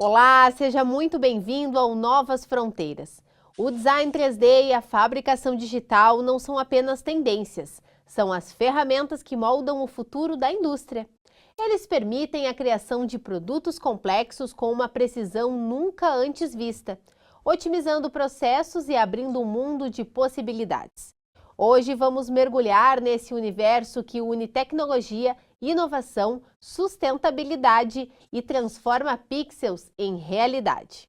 Olá, seja muito bem-vindo ao Novas Fronteiras. O design 3D e a fabricação digital não são apenas tendências, são as ferramentas que moldam o futuro da indústria. Eles permitem a criação de produtos complexos com uma precisão nunca antes vista, otimizando processos e abrindo um mundo de possibilidades. Hoje vamos mergulhar nesse universo que une tecnologia, inovação, sustentabilidade e transforma pixels em realidade.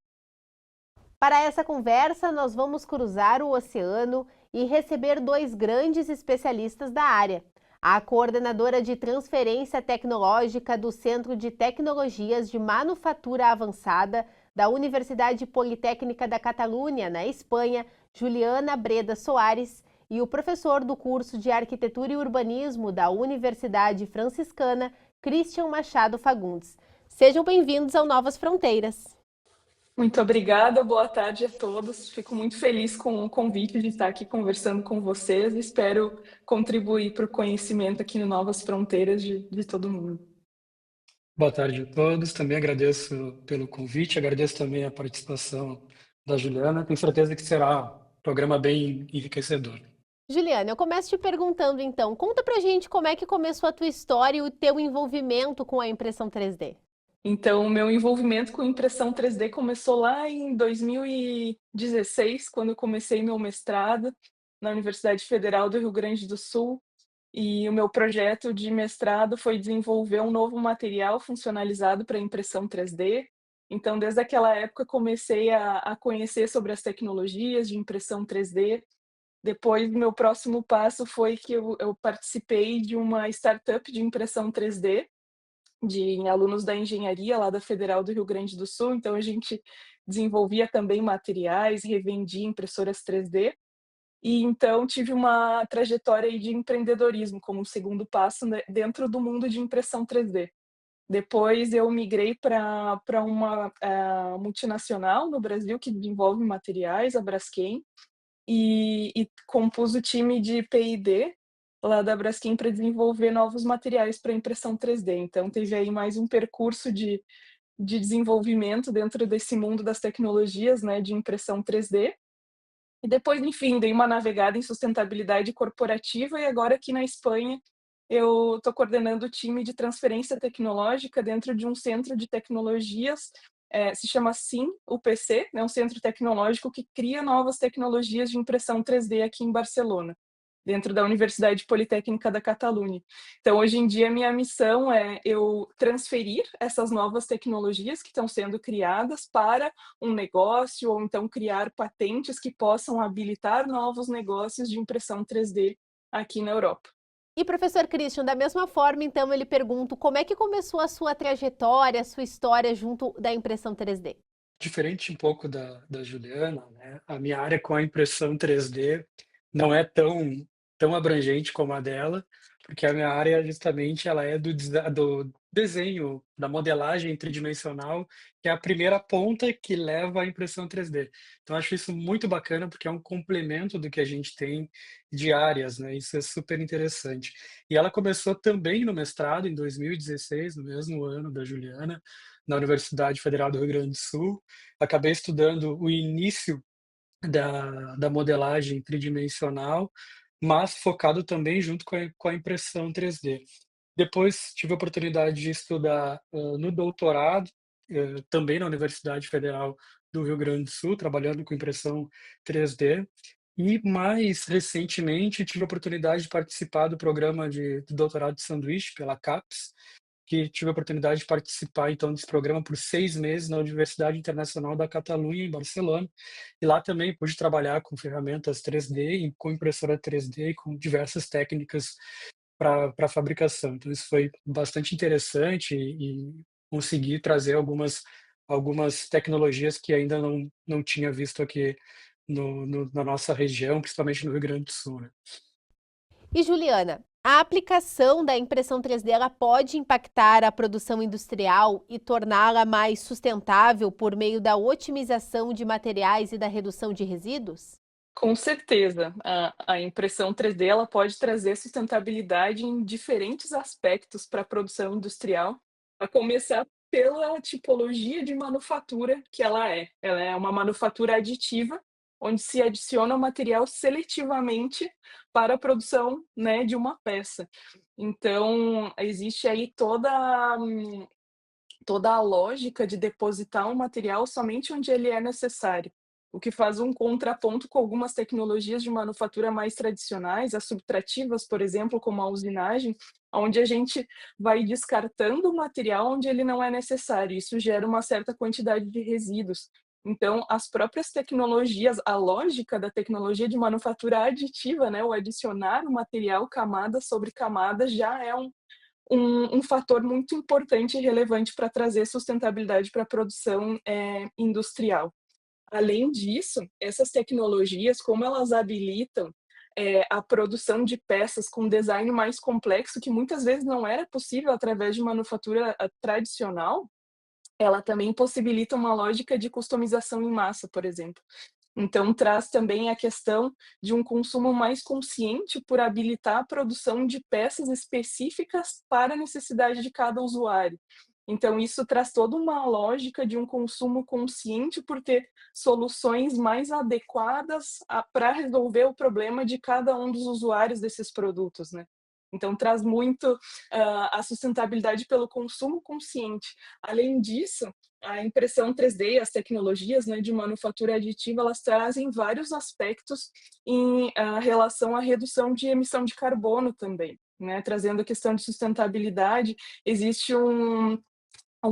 Para essa conversa, nós vamos cruzar o oceano e receber dois grandes especialistas da área. A coordenadora de transferência tecnológica do Centro de Tecnologias de Manufatura Avançada da Universidade Politécnica da Catalunha, na Espanha, Juliana Breda Soares, e o professor do curso de Arquitetura e Urbanismo da Universidade Franciscana, Christian Machado Fagundes. Sejam bem-vindos ao Novas Fronteiras. Muito obrigada, boa tarde a todos. Fico muito feliz com o convite de estar aqui conversando com vocês. Espero contribuir para o conhecimento aqui no Novas Fronteiras de todo mundo. Boa tarde a todos. Também agradeço pelo convite, agradeço também a participação da Juliana. Tenho certeza que será um programa bem enriquecedor. Juliana, eu começo te perguntando então, conta pra gente como é que começou a tua história e o teu envolvimento com a impressão 3D. Então, o meu envolvimento com impressão 3D começou lá em 2016, quando eu comecei meu mestrado na Universidade Federal do Rio Grande do Sul. E o meu projeto de mestrado foi desenvolver um novo material funcionalizado para impressão 3D. Então, desde aquela época, comecei a conhecer sobre as tecnologias de impressão 3D. Depois, meu próximo passo foi que eu participei de uma startup de impressão 3D, de alunos da engenharia lá da Federal do Rio Grande do Sul. Então, a gente desenvolvia também materiais, revendia impressoras 3D. E então tive uma trajetória aí de empreendedorismo como segundo passo, né, dentro do mundo de impressão 3D. Depois eu migrei para uma, multinacional no Brasil que desenvolve materiais, a Braskem, e compus o time de P&D lá da Braskem para desenvolver novos materiais para impressão 3D. Então teve aí mais um percurso de desenvolvimento dentro desse mundo das tecnologias, né, de impressão 3D. E depois, enfim, dei uma navegada em sustentabilidade corporativa e agora aqui na Espanha eu estou coordenando o time de transferência tecnológica dentro de um centro de tecnologias, se chama SIM UPC, é um centro tecnológico que cria novas tecnologias de impressão 3D aqui em Barcelona, dentro da Universidade Politécnica da Catalunha. Então, hoje em dia, minha missão é eu transferir essas novas tecnologias que estão sendo criadas para um negócio, ou então criar patentes que possam habilitar novos negócios de impressão 3D aqui na Europa. E professor Christian, da mesma forma, então, eu lhe pergunto como é que começou a sua trajetória, a sua história junto da impressão 3D? Diferente um pouco da Juliana, né? A minha área com a impressão 3D não é tão abrangente como a dela, porque a minha área justamente ela é do desenho, da modelagem tridimensional, que é a primeira ponta que leva à impressão 3D. Então acho isso muito bacana, porque é um complemento do que a gente tem de áreas, né? Isso é super interessante. E ela começou também no mestrado em 2016, no mesmo ano da Juliana, na Universidade Federal do Rio Grande do Sul. Acabei estudando o início da modelagem tridimensional, mas focado também junto com a impressão 3D. Depois tive a oportunidade de estudar no doutorado, também na Universidade Federal do Rio Grande do Sul, trabalhando com impressão 3D. E mais recentemente tive a oportunidade de participar do programa de doutorado de sanduíche pela CAPES, que tive a oportunidade de participar então desse programa por 6 meses na Universidade Internacional da Catalunha, em Barcelona. E lá também pude trabalhar com ferramentas 3D e com impressora 3D e com diversas técnicas para fabricação. Então isso foi bastante interessante e consegui trazer algumas tecnologias que ainda não tinha visto aqui na nossa região, principalmente no Rio Grande do Sul, né. E Juliana, a aplicação da impressão 3D ela pode impactar a produção industrial e torná-la mais sustentável por meio da otimização de materiais e da redução de resíduos? Com certeza, a impressão 3D ela pode trazer sustentabilidade em diferentes aspectos para a produção industrial, a começar pela tipologia de manufatura que ela é. Ela é uma manufatura aditiva, onde se adiciona o material seletivamente para a produção, né, de uma peça. Então, existe aí toda a lógica de depositar um material somente onde ele é necessário, o que faz um contraponto com algumas tecnologias de manufatura mais tradicionais, as subtrativas, por exemplo, como a usinagem, onde a gente vai descartando o material onde ele não é necessário. Isso gera uma certa quantidade de resíduos. Então, as próprias tecnologias, a lógica da tecnologia de manufatura aditiva, né, o adicionar o material camada sobre camada, já é um fator muito importante e relevante para trazer sustentabilidade para a produção, industrial. Além disso, essas tecnologias, como elas habilitam, a produção de peças com design mais complexo, que muitas vezes não era possível através de manufatura, tradicional, ela também possibilita uma lógica de customização em massa, por exemplo. Então, traz também a questão de um consumo mais consciente por habilitar a produção de peças específicas para a necessidade de cada usuário. Então, isso traz toda uma lógica de um consumo consciente por ter soluções mais adequadas para resolver o problema de cada um dos usuários desses produtos, né. Então, traz muito, a sustentabilidade pelo consumo consciente. Além disso, a impressão 3D e as tecnologias, né, de manufatura aditiva, elas trazem vários aspectos em relação à redução de emissão de carbono também, né, trazendo a questão de sustentabilidade. Existe um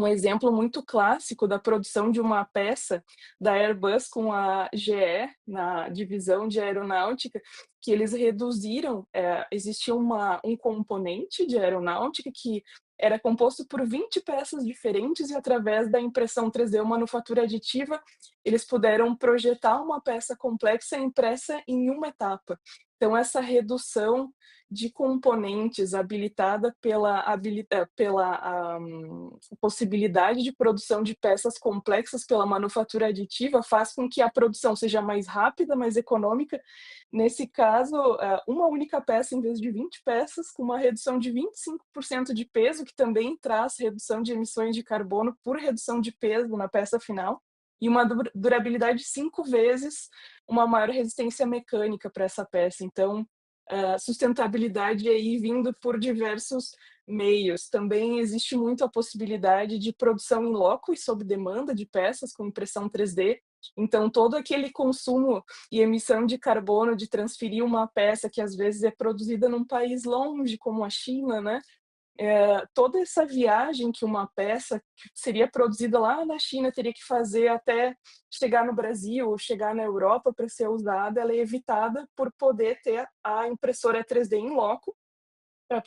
exemplo muito clássico da produção de uma peça da Airbus com a GE, na divisão de aeronáutica, que eles reduziram, existia um componente de aeronáutica que era composto por 20 peças diferentes e através da impressão 3D ou manufatura aditiva, eles puderam projetar uma peça complexa impressa em uma etapa. Então essa redução de componentes habilitada pela possibilidade de produção de peças complexas pela manufatura aditiva faz com que a produção seja mais rápida, mais econômica. Nesse caso, uma única peça em vez de 20 peças, com uma redução de 25% de peso, que também traz redução de emissões de carbono por redução de peso na peça final, e uma durabilidade 5 vezes uma maior resistência mecânica para essa peça. Então, sustentabilidade aí vindo por diversos meios. Também existe muito a possibilidade de produção em loco e sob demanda de peças com impressão 3D. Então, todo aquele consumo e emissão de carbono de transferir uma peça que às vezes é produzida num país longe, como a China, né? Toda essa viagem que uma peça que seria produzida lá na China teria que fazer até chegar no Brasil ou chegar na Europa para ser usada, ela é evitada por poder ter a impressora 3D em loco para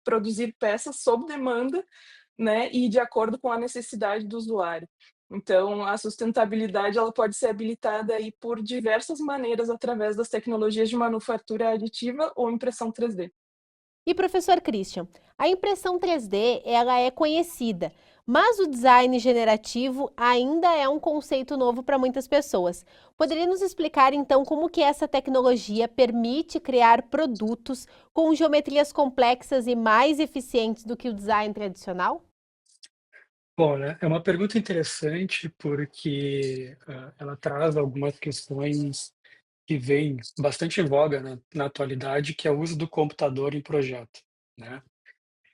produzir peças sob demanda, né, e de acordo com a necessidade do usuário. Então, a sustentabilidade ela pode ser habilitada aí por diversas maneiras através das tecnologias de manufatura aditiva ou impressão 3D. E professor Christian, a impressão 3D ela é conhecida, mas o design generativo ainda é um conceito novo para muitas pessoas. Poderia nos explicar então como que essa tecnologia permite criar produtos com geometrias complexas e mais eficientes do que o design tradicional? Bom, né, é uma pergunta interessante porque, ela traz algumas questões que vêm bastante em voga na atualidade, que é o uso do computador em projeto, né.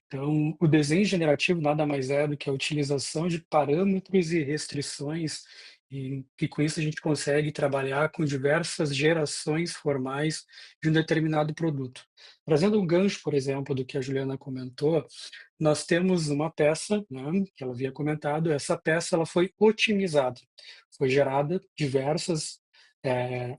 Então, o desenho generativo nada mais é do que a utilização de parâmetros e restrições, e que com isso a gente consegue trabalhar com diversas gerações formais de um determinado produto. Trazendo um gancho, por exemplo, do que a Juliana comentou, nós temos uma peça, né, que ela havia comentado, essa peça ela foi otimizada, foi gerada diversas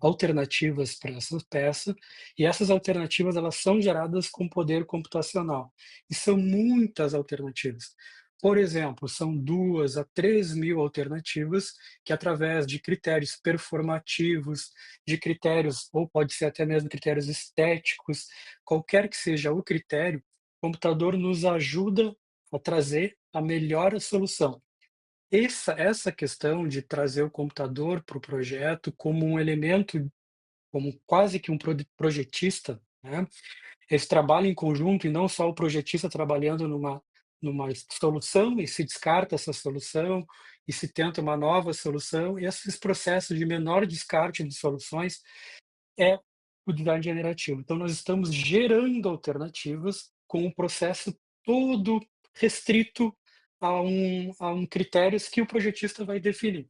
alternativas para essa peça, e essas alternativas elas são geradas com poder computacional. E são muitas alternativas. Por exemplo, são 2 a 3.000 alternativas que, através de critérios performativos, de critérios ou pode ser até mesmo critérios estéticos, qualquer que seja o critério, o computador nos ajuda a trazer a melhor solução. Essa questão de trazer o computador para o projeto como um elemento, como quase que um projetista, né, esse trabalho em conjunto e não só o projetista trabalhando numa solução e se descarta essa solução, e se tenta uma nova solução, e esses processos de menor descarte de soluções é o design generativo. Então nós estamos gerando alternativas com um processo todo restrito a um critérios que o projetista vai definir.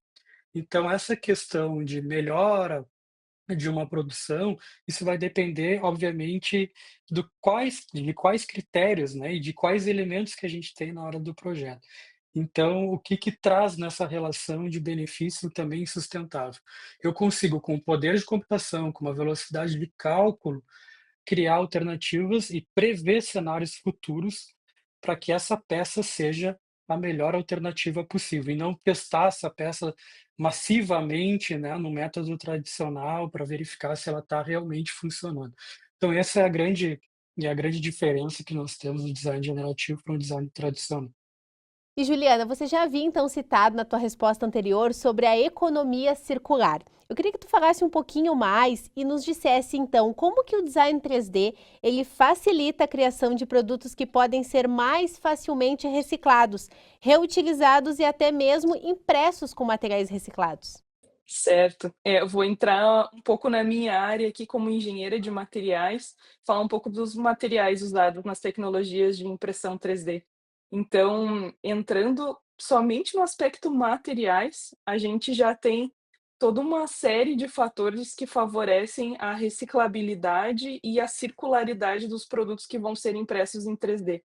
Então essa questão de melhora de uma produção, isso vai depender, obviamente, de quais critérios, né, e de quais elementos que a gente tem na hora do projeto. Então, o que que traz nessa relação de benefício também sustentável? Eu consigo, com o poder de computação, com uma velocidade de cálculo, criar alternativas e prever cenários futuros para que essa peça seja a melhor alternativa possível, e não testar essa peça massivamente, né, no método tradicional para verificar se ela está realmente funcionando. Então essa é a grande diferença que nós temos do design generativo para um design tradicional. E Juliana, você já havia então citado na tua resposta anterior sobre a economia circular. Eu queria que tu falasse um pouquinho mais e nos dissesse então como que o design 3D ele facilita a criação de produtos que podem ser mais facilmente reciclados, reutilizados e até mesmo impressos com materiais reciclados. Certo. Eu vou entrar um pouco na minha área aqui como engenheira de materiais, falar um pouco dos materiais usados nas tecnologias de impressão 3D. Então, entrando somente no aspecto materiais, a gente já tem toda uma série de fatores que favorecem a reciclabilidade e a circularidade dos produtos que vão ser impressos em 3D.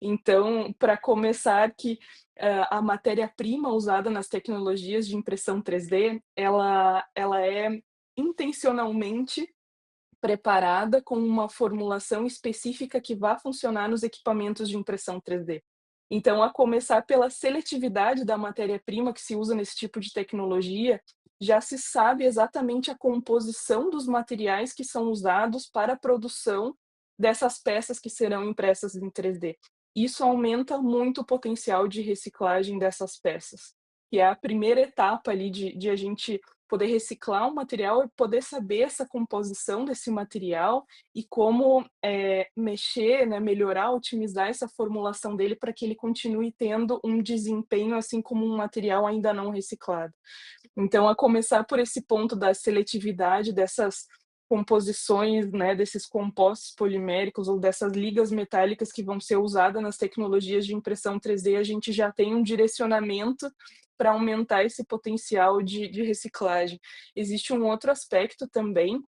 Então, para começar que, a matéria-prima usada nas tecnologias de impressão 3D, ela é intencionalmente preparada com uma formulação específica que vá funcionar nos equipamentos de impressão 3D. Então, a começar pela seletividade da matéria-prima que se usa nesse tipo de tecnologia, já se sabe exatamente a composição dos materiais que são usados para a produção dessas peças que serão impressas em 3D. Isso aumenta muito o potencial de reciclagem dessas peças, que é a primeira etapa ali de a gente poder reciclar o material e poder saber essa composição desse material e como, mexer, né, melhorar, otimizar essa formulação dele para que ele continue tendo um desempenho, assim como um material ainda não reciclado. Então, a começar por esse ponto da seletividade dessas composições, né, desses compostos poliméricos ou dessas ligas metálicas que vão ser usadas nas tecnologias de impressão 3D, a gente já tem um direcionamento para aumentar esse potencial de reciclagem. Existe um outro aspecto também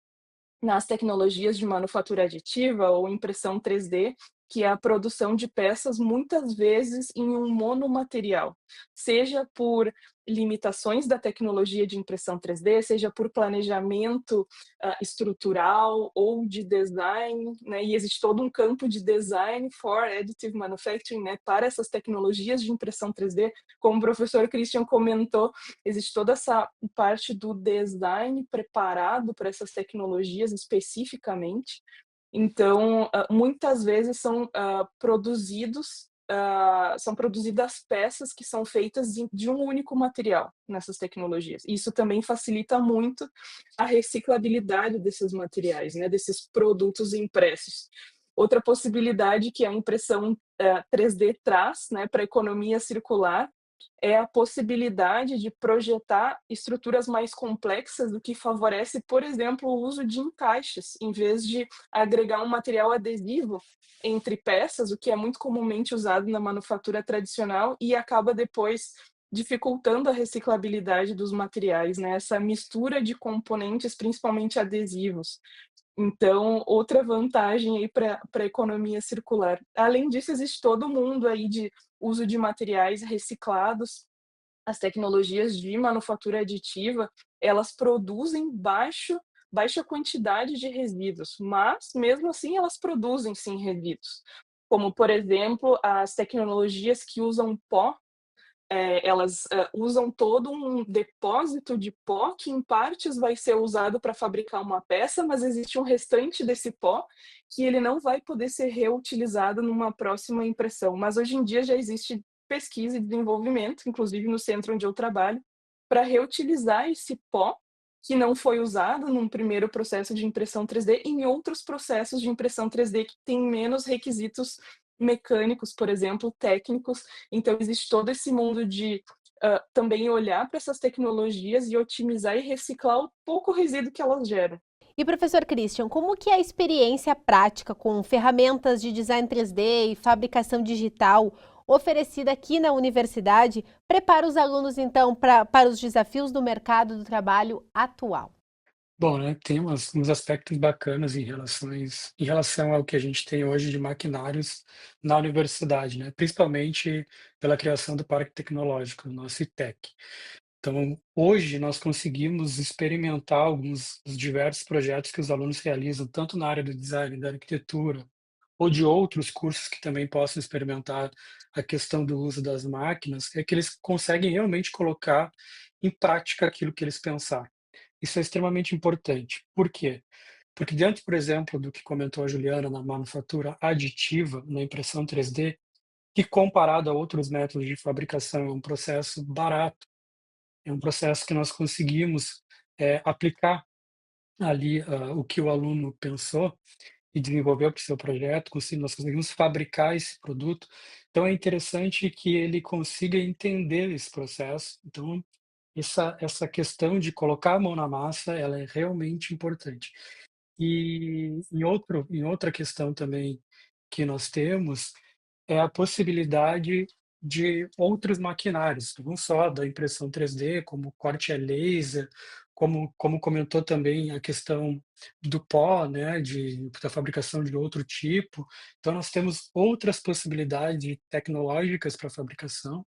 nas tecnologias de manufatura aditiva ou impressão 3D, que é a produção de peças muitas vezes em um monomaterial, seja por limitações da tecnologia de impressão 3D, seja por planejamento, estrutural ou de design, né, e existe todo um campo de design for additive manufacturing, né, para essas tecnologias de impressão 3D. Como o professor Christian comentou, existe toda essa parte do design preparado para essas tecnologias especificamente. Então, muitas vezes são produzidas peças que são feitas de um único material nessas tecnologias. Isso também facilita muito a reciclabilidade desses materiais, né, desses produtos impressos. Outra possibilidade que a impressão 3D traz, né, para a economia circular é a possibilidade de projetar estruturas mais complexas, o que favorece, por exemplo, o uso de encaixes, em vez de agregar um material adesivo entre peças, o que é muito comumente usado na manufatura tradicional e acaba depois dificultando a reciclabilidade dos materiais, né, essa mistura de componentes, principalmente adesivos. Então, outra vantagem aí para a economia circular. Além disso, existe todo o mundo aí de uso de materiais reciclados. As tecnologias de manufatura aditiva, elas produzem baixa quantidade de resíduos, mas mesmo assim elas produzem sim resíduos. Como, por exemplo, as tecnologias que usam pó, elas, usam todo um depósito de pó que em partes vai ser usado para fabricar uma peça, mas existe um restante desse pó que ele não vai poder ser reutilizado numa próxima impressão. Mas hoje em dia já existe pesquisa e desenvolvimento, inclusive no centro onde eu trabalho, para reutilizar esse pó que não foi usado num primeiro processo de impressão 3D em outros processos de impressão 3D que têm menos requisitos mecânicos, por exemplo, técnicos. Então existe todo esse mundo de, também olhar para essas tecnologias e otimizar e reciclar o pouco resíduo que elas geram. E professor Christian, como que é a experiência prática com ferramentas de design 3D e fabricação digital oferecida aqui na universidade prepara os alunos então para os desafios do mercado do trabalho atual? Bom, né, tem uns aspectos bacanas em relação ao que a gente tem hoje de maquinários na universidade, né, principalmente pela criação do parque tecnológico, o nosso ITEC. Então, hoje nós conseguimos experimentar alguns dos diversos projetos que os alunos realizam, tanto na área do design, da arquitetura, ou de outros cursos que também possam experimentar a questão do uso das máquinas, é que eles conseguem realmente colocar em prática aquilo que eles pensaram. Isso é extremamente importante. Por quê? Porque dentro, por exemplo, do que comentou a Juliana na manufatura aditiva, na impressão 3D, que comparado a outros métodos de fabricação é um processo barato, é um processo que nós conseguimos aplicar ali o que o aluno pensou e desenvolveu para o seu projeto, nós conseguimos fabricar esse produto. Então é interessante que ele consiga entender esse processo. Então, essa questão de colocar a mão na massa, ela é realmente importante. E em outra questão também que nós temos, é a possibilidade de outros maquinários, não só da impressão 3D, como corte a laser, como comentou também a questão do pó, né, da fabricação de outro tipo. Então nós temos outras possibilidades tecnológicas para fabricação.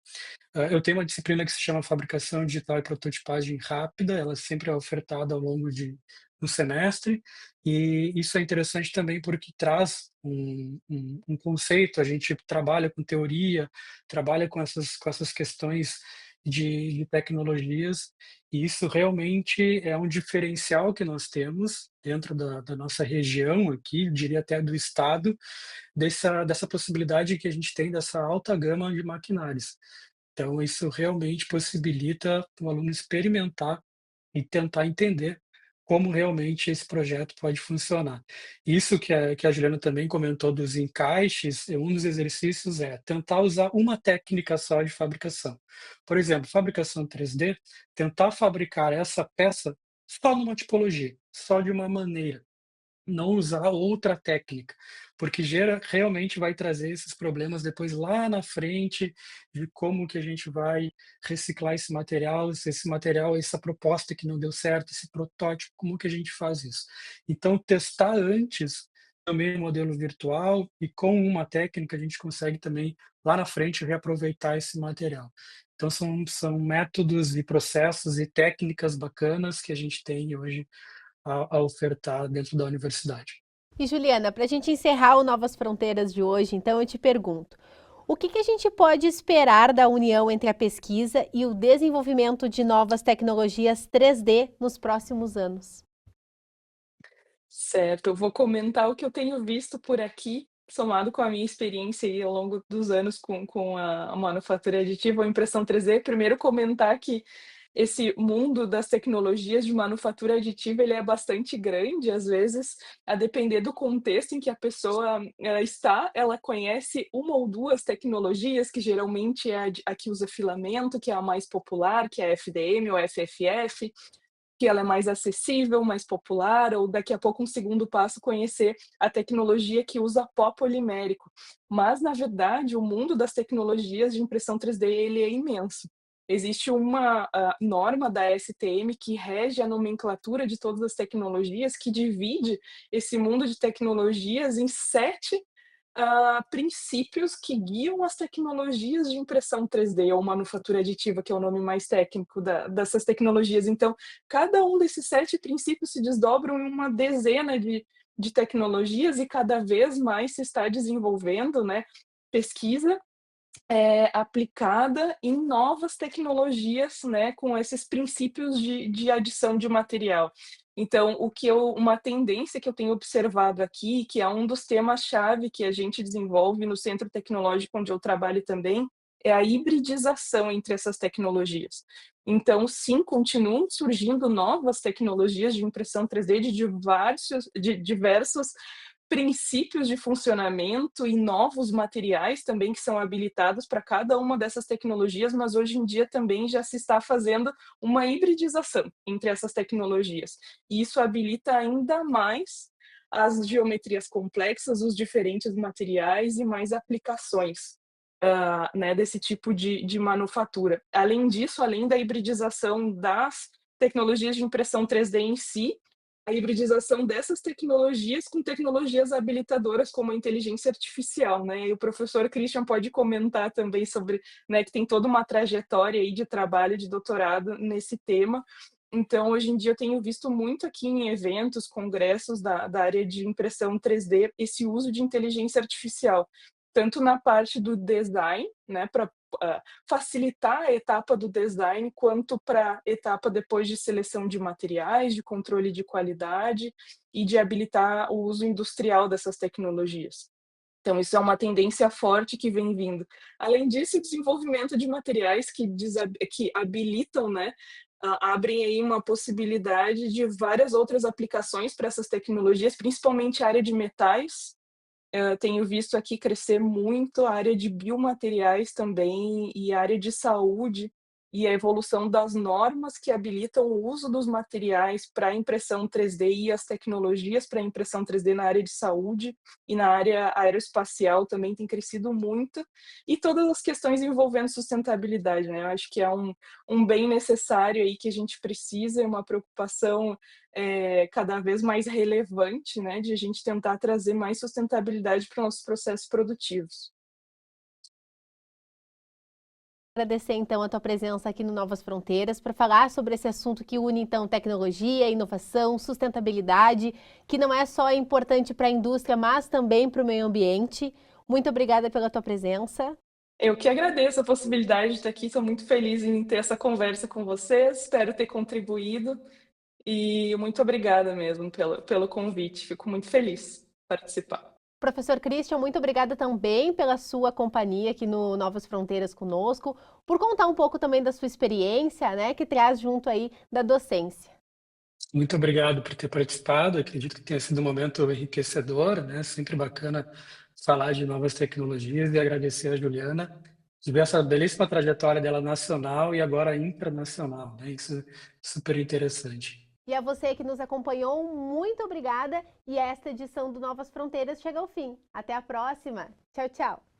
Eu tenho uma disciplina que se chama Fabricação Digital e Prototipagem Rápida, ela sempre é ofertada ao longo de um semestre, e isso é interessante também porque traz um conceito, a gente trabalha com teoria, trabalha com essas questões de tecnologias, e isso realmente é um diferencial que nós temos dentro da nossa região aqui, diria até do estado, dessa possibilidade que a gente tem dessa alta gama de maquinários. Então, isso realmente possibilita o aluno experimentar e tentar entender como realmente esse projeto pode funcionar. Isso que a Juliana também comentou dos encaixes, um dos exercícios é tentar usar uma técnica só de fabricação. Por exemplo, fabricação 3D, tentar fabricar essa peça só numa tipologia, só de uma maneira, não usar outra técnica, porque realmente vai trazer esses problemas depois lá na frente, de como que a gente vai reciclar esse material, se esse material, essa proposta que não deu certo, esse protótipo, como que a gente faz isso? Então testar antes também o modelo virtual e com uma técnica a gente consegue também lá na frente reaproveitar esse material. Então são métodos e processos e técnicas bacanas que a gente tem hoje a ofertar dentro da universidade. E Juliana, para a gente encerrar o Novas Fronteiras de hoje, então eu te pergunto, o que a gente pode esperar da união entre a pesquisa e o desenvolvimento de novas tecnologias 3D nos próximos anos? Certo, eu vou comentar o que eu tenho visto por aqui, somado com a minha experiência aí ao longo dos anos com a manufatura aditiva ou impressão 3D. Primeiro comentar que esse mundo das tecnologias de manufatura aditiva, ele é bastante grande, às vezes, a depender do contexto em que a pessoa, está, ela conhece uma ou 2 tecnologias, que geralmente é a que usa filamento, que é a mais popular, que é a FDM ou FFF, que ela é mais acessível, mais popular, ou daqui a pouco um segundo passo conhecer a tecnologia que usa pó polimérico. Mas, na verdade, o mundo das tecnologias de impressão 3D ele é imenso. Existe uma norma da STM que rege a nomenclatura de todas as tecnologias, que divide esse mundo de tecnologias em 7 princípios que guiam as tecnologias de impressão 3D ou manufatura aditiva, que é o nome mais técnico dessas tecnologias. Então, cada um desses 7 princípios se desdobram em uma dezena de tecnologias e cada vez mais se está desenvolvendo, né, pesquisa aplicada em novas tecnologias, né, com esses princípios de adição de material. Então, uma tendência que eu tenho observado aqui, que é um dos temas-chave que a gente desenvolve no centro tecnológico onde eu trabalho também, é a hibridização entre essas tecnologias. Então, sim, continuam surgindo novas tecnologias de impressão 3D de diversos princípios de funcionamento e novos materiais também que são habilitados para cada uma dessas tecnologias, mas hoje em dia também já se está fazendo uma hibridização entre essas tecnologias. E isso habilita ainda mais as geometrias complexas, os diferentes materiais e mais aplicações, né, desse tipo de manufatura. Além disso, além da hibridização das tecnologias de impressão 3D em si, a hibridização dessas tecnologias com tecnologias habilitadoras como a inteligência artificial, né, e o professor Christian pode comentar também sobre, né, que tem toda uma trajetória aí de trabalho de doutorado nesse tema. Então, hoje em dia eu tenho visto muito aqui em eventos, congressos da área de impressão 3D, esse uso de inteligência artificial, tanto na parte do design, né, para facilitar a etapa do design, quanto para a etapa depois de seleção de materiais, de controle de qualidade e de habilitar o uso industrial dessas tecnologias. Então isso é uma tendência forte que vem vindo. Além disso, o desenvolvimento de materiais que habilitam, né, abrem aí uma possibilidade de várias outras aplicações para essas tecnologias, principalmente a área de metais. Tenho visto aqui crescer muito a área de biomateriais também e a área de saúde, e a evolução das normas que habilitam o uso dos materiais para impressão 3D e as tecnologias para impressão 3D na área de saúde e na área aeroespacial também tem crescido muito, e todas as questões envolvendo sustentabilidade, né, eu acho que é um bem necessário aí que a gente precisa, é uma preocupação cada vez mais relevante, né, de a gente tentar trazer mais sustentabilidade para os nossos processos produtivos. Agradecer então a tua presença aqui no Novas Fronteiras para falar sobre esse assunto que une então tecnologia, inovação, sustentabilidade, que não é só importante para a indústria, mas também para o meio ambiente. Muito obrigada pela tua presença. Eu que agradeço a possibilidade de estar aqui, estou muito feliz em ter essa conversa com vocês, espero ter contribuído e muito obrigada mesmo pelo convite, fico muito feliz de participar. Professor Christian, muito obrigada também pela sua companhia aqui no Novas Fronteiras conosco, por contar um pouco também da sua experiência, né, que traz junto aí da docência. Muito obrigado por ter participado. Acredito que tenha sido um momento enriquecedor, né? Sempre bacana falar de novas tecnologias e agradecer a Juliana de ver essa belíssima trajetória dela nacional e agora internacional, né? Isso é super interessante. E a você que nos acompanhou, muito obrigada. E esta edição do Novas Fronteiras chega ao fim. Até a próxima. Tchau, tchau.